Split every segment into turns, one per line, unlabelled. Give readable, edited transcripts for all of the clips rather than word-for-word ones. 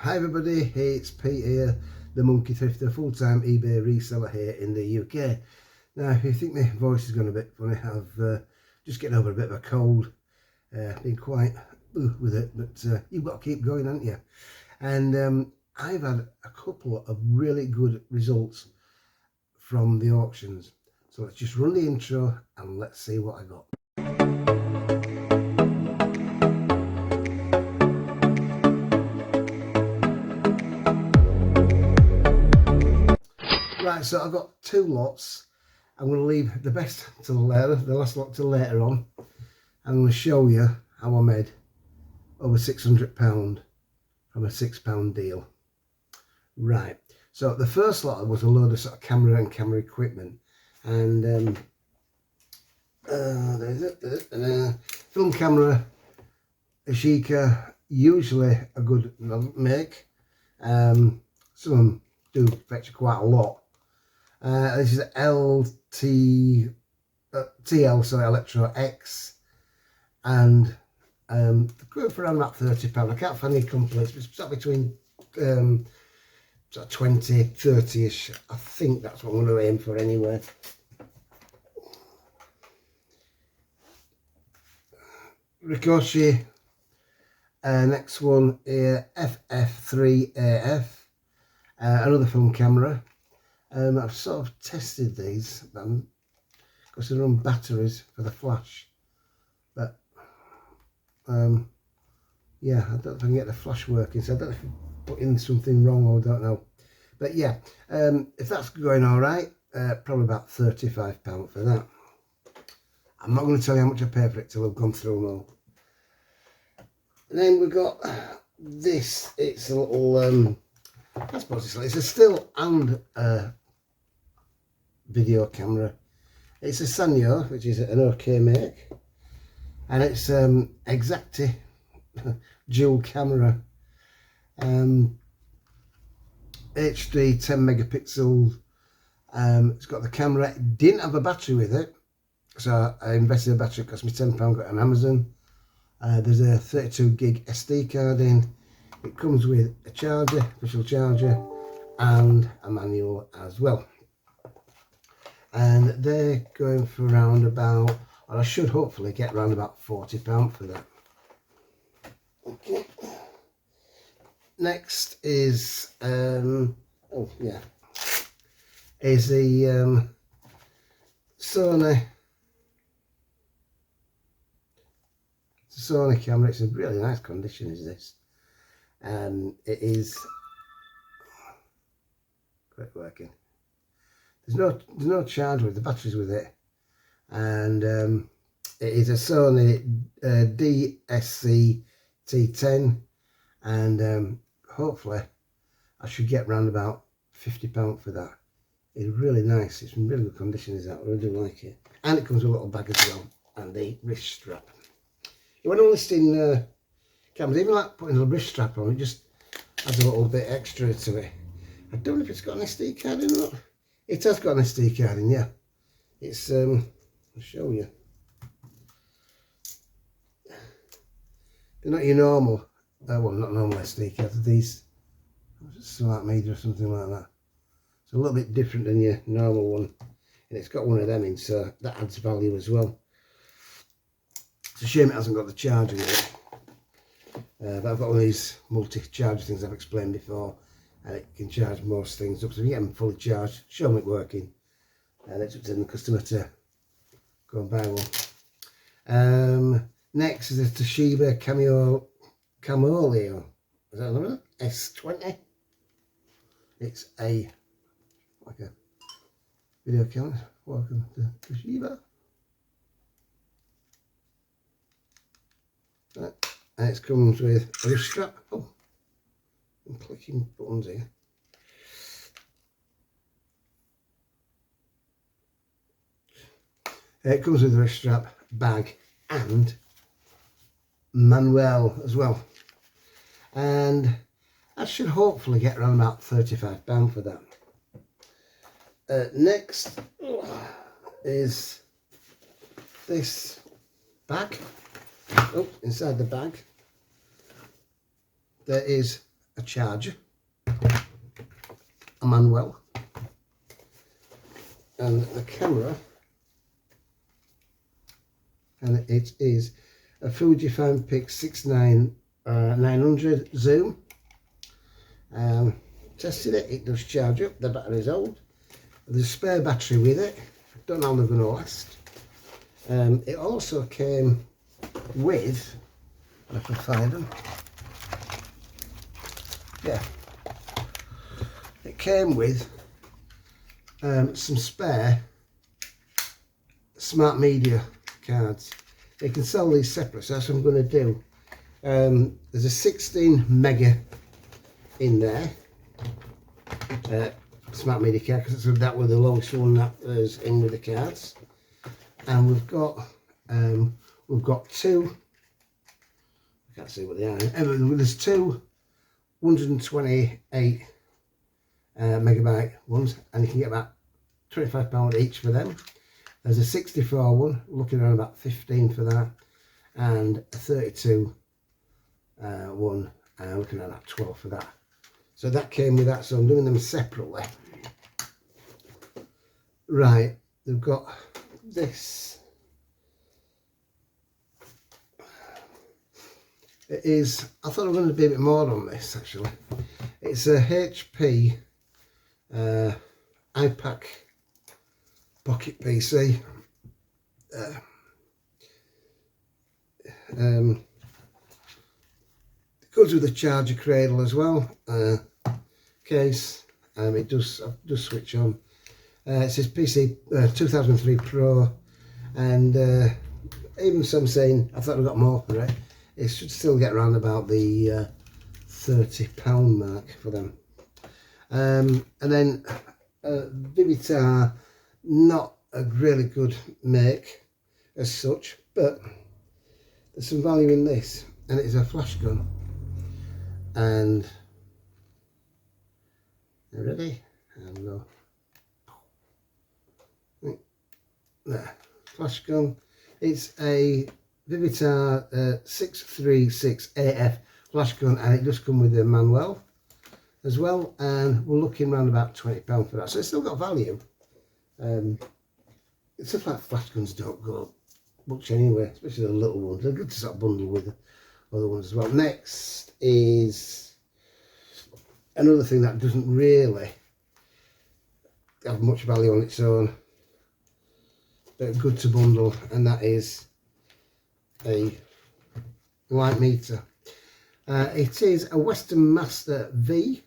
Hi everybody, it's Pete here, the Monkey Thrifter, full-time eBay reseller here in the UK. Now if you think my voice is going a bit funny, I've just getting over a bit of a cold, been quite with it, but you've got to keep going, haven't you? And I've had a couple of really good results from the auctions. So let's just run the intro and let's see what I got. Right, so I've got two lots. I'm going to leave the best till later, the last lot till later on. I'm going to show you how I made over £600 from a £6 deal. Right, so the first lot was a load of sort of camera and camera equipment, and there's it, film camera, Yashica, usually a good make. Some of them do fetch quite a lot. This is TL, so Electro X, and going for around about £30. I can't find any complaints, but it's between sort of 20, 30ish. I think that's what I'm going to aim for anyway. Ricochet, next one here, FF3AF, another film camera. I've sort of tested these because they're on batteries for the flash, but yeah, I don't know if I can get the flash working, so I don't know if I'm putting something wrong or I don't know, but yeah, if that's going all right, probably about £35 for that. I'm not going to tell you how much I paid for it till I've gone through them all. And then we've got this. It's a little I suppose it's a still and video camera. It's a Sanyo, which is an OK make, and it's Exacti dual camera, HD 10 megapixel. It's got the camera. It didn't have a battery with it, so I invested in a battery. It cost me £10, got it on Amazon. There's a 32 gig SD card in. It comes with a charger, official charger, and a manual as well. And they're going for around about, or I should hopefully get around about £40 for that. Okay. Next is is the Sony camera. It's in really nice condition, is this. It is great working. There's no charger with the batteries with it, and it is a Sony DSC T10, and hopefully I should get around about £50 for that. It's really nice. It's in really good condition, is that? I really do like it. And it comes with a little bag as well, and the wrist strap. When I'm listing cameras, even like putting a wrist strap on, it just adds a little bit extra to it. I don't know if it's got an SD card in or not. It has got an SD card in, yeah. It's I'll show you. They're not your normal, well, not normal SD cards. These Smart Media or something like that. It's a little bit different than your normal one, and it's got one of them in, so that adds value as well. It's a shame it hasn't got the charger in it, but I've got one of these multi-charger things I've explained before, and it can charge most things up. So if you get them fully charged, show them it working, and it's up to the customer to go and buy one. Next is the Toshiba Camolio. Is that another? S20. It's like a video camera. Welcome to Toshiba. Right. And it comes with a wrist strap. Oh, I'm clicking buttons here. It comes with a wrist strap, bag, and manual as well. And I should hopefully get around about £35 for that. Next is this bag. Oh, inside the bag there is a charger, a manual, and the camera, and it is a Fujifilm X 900 zoom. Tested it, it does charge up, the battery's old. There's a spare battery with it, don't know how they're going to last. It also came with, if I can find them, yeah, it came with some spare smart media cards. You can sell these separate, so that's what I'm going to do. There's a 16 mega in there, smart media card, because that was the lowest one that was in with the cards. And we've got two, I can't see what they are, there's two 128 megabyte ones, and you can get about £25 each for them. There's a 64 one, looking around about 15 for that, and a 32 one, looking at about 12 for that. So that came with that, so I'm doing them separately. Right, they've got this. It is, I thought I was going to be a bit more on this actually. It's a HP iPac Pocket PC. It goes with a charger cradle as well. Case. It does switch on. It says PC 2003 Pro, and even some saying I thought I got more for it. It should still get around about the £30 mark for them. And then Vivitar, not a really good make as such, but there's some value in this, and it is a flash gun. And you ready? And go. There, flash gun. It's a Vivitar 636AF flash gun, and it does come with a manual as well, and we're looking around about £20 for that, so it's still got value. It's stuff like flash guns don't go much anyway, especially the little ones. They're good to sort of bundle with other ones as well. Next is another thing that doesn't really have much value on its own, but good to bundle, and that is a light meter. It is a Western Master V,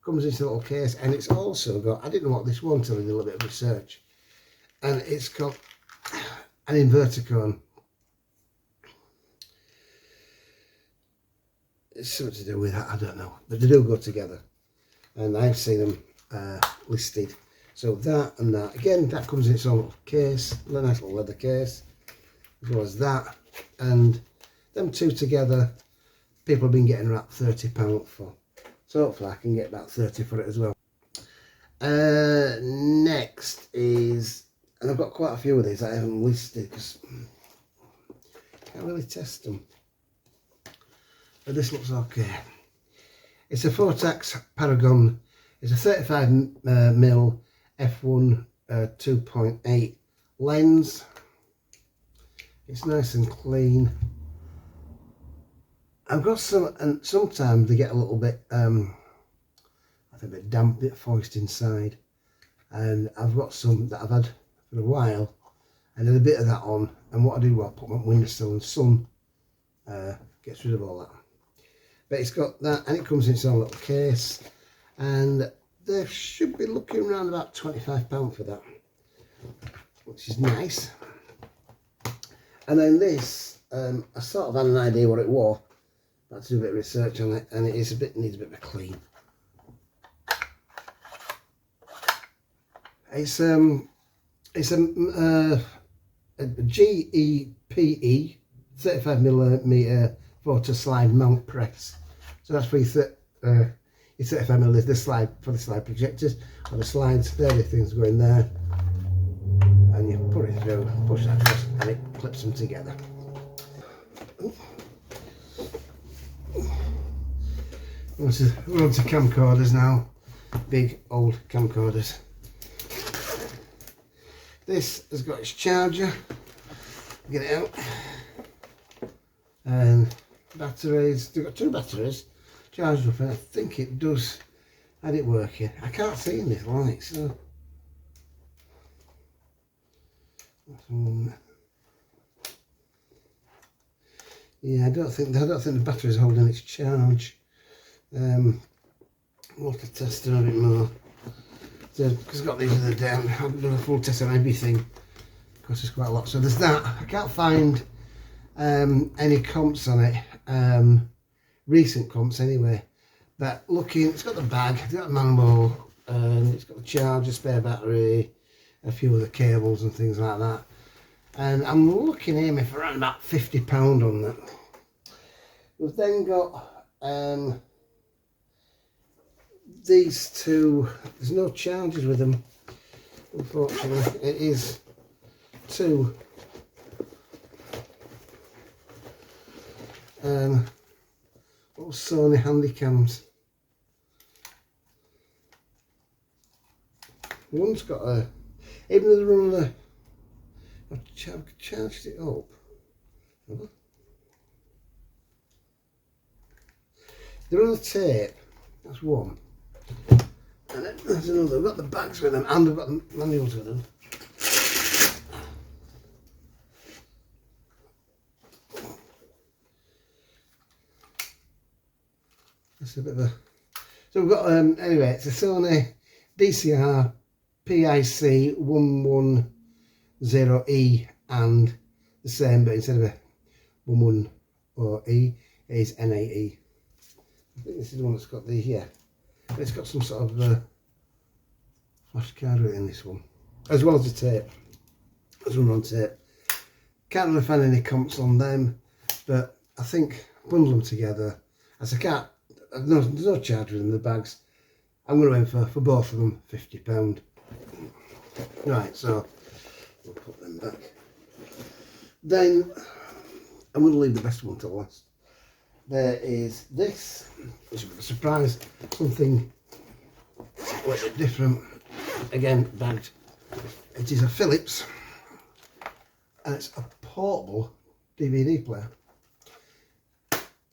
comes in a little case, and it's also got, I didn't know what this was until I did a little bit of research, and it's got an inverter cone. It's something to do with that, I don't know, but they do go together, and I've seen them listed. So that and that, again, that comes in its own little case, a nice little leather case, as well as that, and them two together, people have been getting about £30 for. So hopefully I can get about 30 for it as well. Next is, and I've got quite a few of these I haven't listed because I can't really test them. But this looks okay. It's a Fotax Paragon. It's a 35mm f1 2.8 lens. It's nice and clean. I've got some, and sometimes they get a little bit, I think a bit damp, a bit moist inside. And I've got some that I've had for a while, and then a bit of that on. And what I do, I put my windowsill, and sun gets rid of all that. But it's got that, and it comes in its own little case, and they should be looking around about £25 for that, which is nice. And then this, I sort of had an idea what it was. I had to do a bit of research on it, and it is needs a bit of a clean. It's a GEPE 35mm photo slide mount press. So that's for your 35mm, this slide for the slide projectors, or the slides. There, the things go in there, and you put it through, push that across, and it clips them together. We're on to camcorders now. Big old camcorders. This has got its charger. Get it out. And batteries. They've got 2 batteries charged up, and I think it does had it working. I can't see in this light, so yeah, I don't think the battery's holding its charge. We'll have to test it a bit more. So, because I've got these other down, I haven't done a full test on everything because there's quite a lot. So there's that. I can't find any comps on it, recent comps anyway. But looking, it's got the bag, it's got the manual, and it's got the charger, spare battery, a few other cables and things like that. And I'm looking here for around about £50 on that. We've then got these 2. There's no chargers with them, unfortunately. It is 2 little Sony Handycams. One's got a, even though they're on the, I've charged it up. They're on the tape, that's one. And then there's another, I've got the bags with them and I've got the manuals with them. That's a bit of a, so we've got, anyway, it's a Sony DCR PIC 110E, and the same, but instead of a 110E, it is N8E. I think this is the one that's got the, yeah, it's got some sort of flash card in this one, as well as the tape. As one on tape. Can't really find any comps on them, but I think bundle them together. As I can't, there's no charge within the bags. I'm going to aim for both of them £50. Right, so we'll put them back. Then I'm going to leave the best one to last. There is this, which is a surprise, something a little bit different. Again, bagged. It is a Philips, and it's a portable DVD player.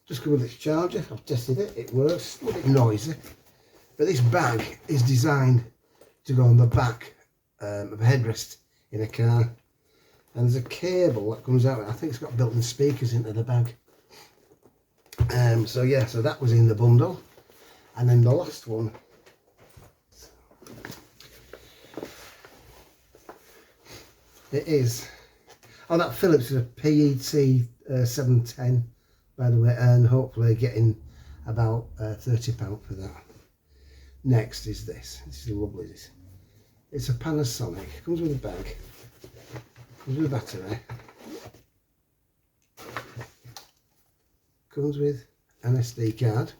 Just come with its charger. I've tested it, it works. A little bit noisy, but this bag is designed to go on the back of a headrest in a car, and there's a cable that comes out. I think it's got built-in speakers into the bag. So yeah, so that was in the bundle, and then the last one it is, oh, that Philips is a PET 710, by the way, and hopefully getting about £30 for that. Next is this. This is lovely. This, it's a Panasonic. Comes with a bag. Comes with a battery. Comes with an SD card.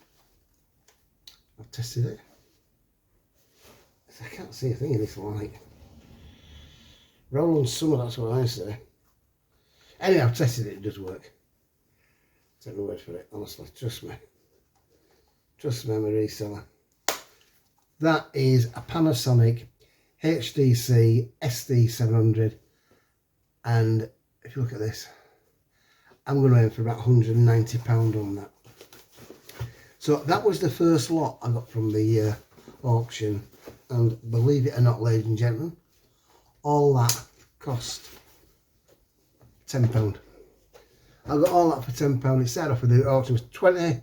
I've tested it. I can't see a thing in this light. Roll on summer, that's what I say. Anyway, I've tested it, it does work. Take my word for it, honestly, trust me. Trust me, I'm a reseller. That is a Panasonic HDC SD700, and if you look at this, I'm going to aim for about £190 on that. So that was the first lot I got from the auction, and believe it or not, ladies and gentlemen, all that cost £10. I got all that for £10. It started off with the auction was 20,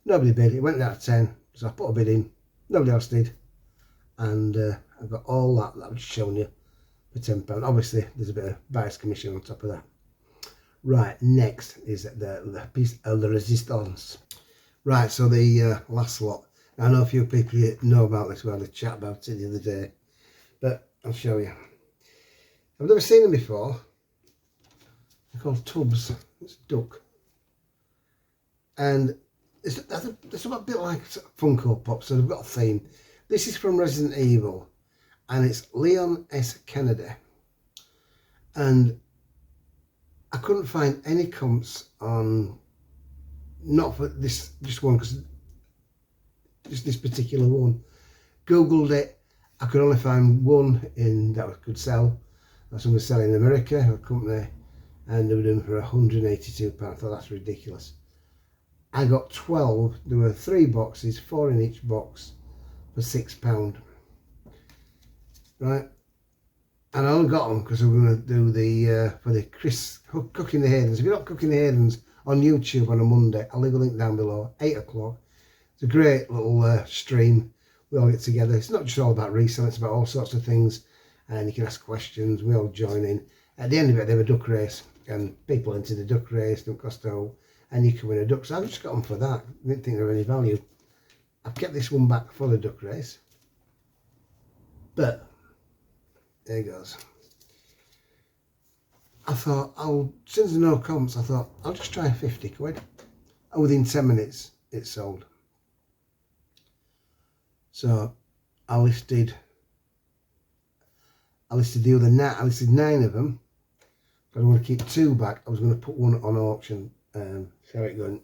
nobody bid, it went down to 10, so I put a bid in, nobody else did, and I got all that I've just shown you for £10. Obviously there's a bit of buyer's commission on top of that. Right, next is the piece of the resistance. Right, so the last lot. Now, I know a few people know about this, we had a chat about it the other day, but I'll show you. I've never seen them before. They're called tubs. It's duck, and it's a bit like Funko Pop, so they've got a theme. This is from Resident Evil, and it's Leon S. Kennedy, and I couldn't find any comps on, not for this just one, because just this particular one. Googled it, I could only find one that I could sell. That's one was selling in America, a company, and they were doing for £182. I thought that's ridiculous. I got 12. There were 3 boxes, 4 in each box, for £6. Right, and I only got them because we were going to do the for the Cooking the Haydens. If you're not Cooking the Haydens on YouTube on a Monday, I'll leave a link down below. 8 o'clock. It's a great little stream. We all get together. It's not just all about reselling, it's about all sorts of things, and you can ask questions. We all join in. At the end of it, they have a duck race, and people enter the duck race, don't cost out, and you can win a duck. So I've just got them for that. I didn't think they were any value. I've kept this one back for the duck race, but there it goes. I thought, since there's no comps, I thought I'll just try 50 quid. And within 10 minutes, it sold. So I listed the other 9. I listed 9 of them. But I want to keep 2 back. I was going to put one on auction. See how it going.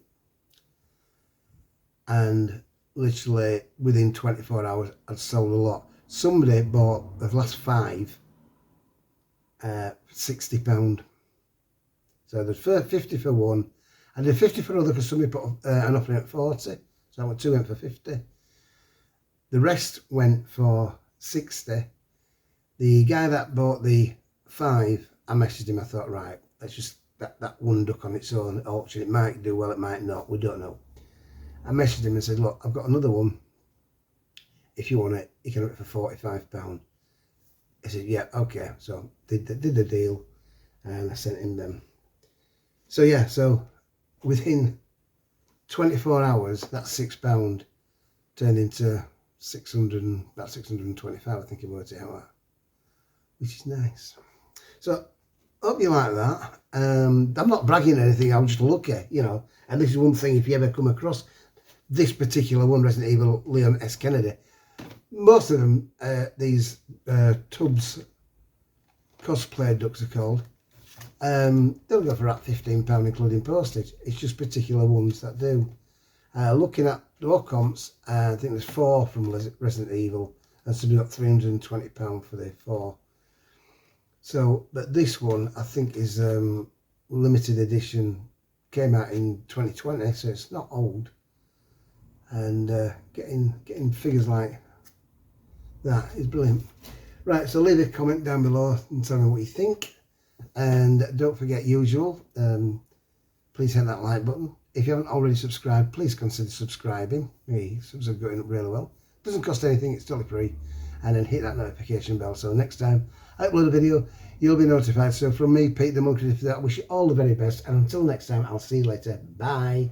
And literally within 24 hours, I'd sold a lot. Somebody bought the last 5 £60. So there's 50 for one. I did 50 for another because somebody put an offer at 40. So I went 2 went for 50. The rest went for 60. The guy that bought the 5, I messaged him. I thought, right, let's just that one duck on its own at auction. It might do well, it might not. We don't know. I messaged him and said, look, I've got another one. If you want it, you can have it for £45. He said, yeah, okay. So did the deal, and I sent him them. So yeah, so within 24 hours, that £6 turned into about 625. I think he worked it out, which is nice. So hope you like that. I'm not bragging or anything. I'm just lucky, you know. And this is one thing, if you ever come across this particular one, Resident Evil Leon S. Kennedy, most of them, these Tubbs cosplay ducks are called, they'll go for about £15 including postage. It's just particular ones that do. Looking at the comps, I think there's 4 from Resident Evil, and somebody got £320 for the 4. So, but this one I think is limited edition, came out in 2020, so it's not old. And getting figures like that is brilliant. Right, so leave a comment down below and tell me what you think. And don't forget, usual, please hit that like button. If you haven't already subscribed, please consider subscribing. Me subs are going up really well. Doesn't cost anything, it's totally free. And then hit that notification bell, so next time I upload a video, you'll be notified. So from me, Pete the Monkey, I wish you all the very best, and until next time, I'll see you later. Bye.